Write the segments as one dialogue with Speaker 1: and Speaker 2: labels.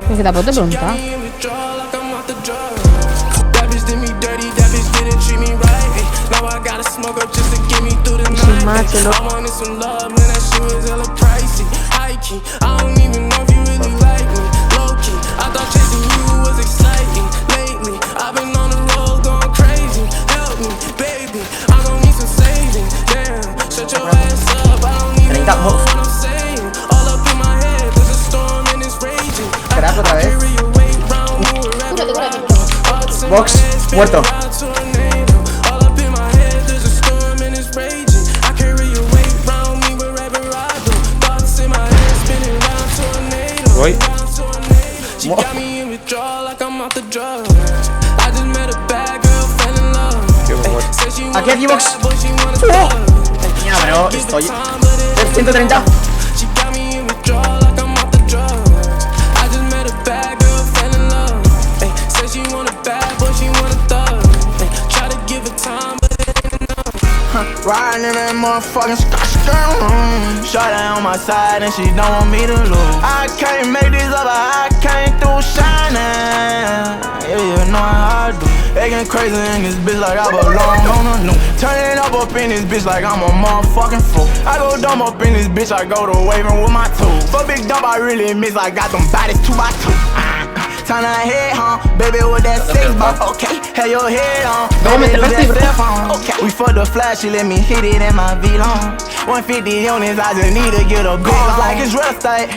Speaker 1: Perché da poco è pronta? Filmatelo.
Speaker 2: Esperad otra vez.
Speaker 1: Cúrate, cúrate.
Speaker 2: Box, muerto.
Speaker 3: Voy.
Speaker 2: Aquí, aquí, box. Mira, pero estoy. 130.
Speaker 4: Riding in that motherfucking skirt. Shorty on my side and she don't want me to lose. I can't make this up, I came through shining. Yeah, you know how I do. Acting crazy in this bitch like I belong on a new. Turning up in this bitch like I'm a motherfucking fool. I go dumb up in this bitch, I go to waving with my tools. For big dump, I really miss, I got them bodies 2x2. Turn her head, baby with that 6-ball. Okay, have your head on. Baby, lose that cell phone. Okay, we fucked the flash, she let me hit it in my V-Long. 150 on this, I just need to get a big like it's real estate.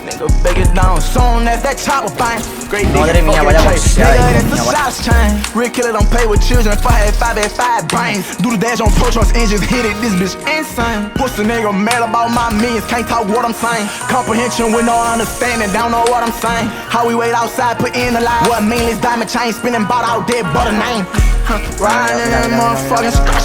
Speaker 4: Nigga, beg it down soon as that chopper bang. Great
Speaker 2: Madre mía, vaya boxeada.
Speaker 4: Nigga, it's a shots chain. Real killer don't play with children. 5 brains. Do the dash on pro trucks, engines hit it. This bitch insane. Pussy nigga mad about my millions. Can't talk what I'm saying. Comprehension with no understanding. Don't know what I'm saying. How we wait outside, put in the line. What meaningless diamond chain spinning, bought out dead, but a name. Riding in that motherfucking skirt.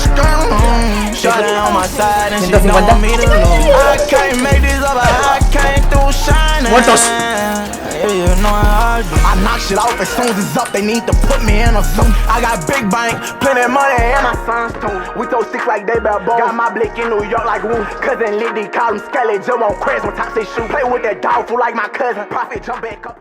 Speaker 4: Shorty on my side and she don't want me to lose. I can't make this up, I came through shining.
Speaker 2: Muertos.
Speaker 4: Yeah, you know how I do. I knock shit off as soon as it's up, they need to put me in a suit. I got big bank, plenty of money, and my sons too. We throw sticks like they bad boys. Got my blick in New York like woo. Cousin Liddy call him Skelly, jump on crest when top say shoot. Play with that dog fool like my cousin. Profit jump back up.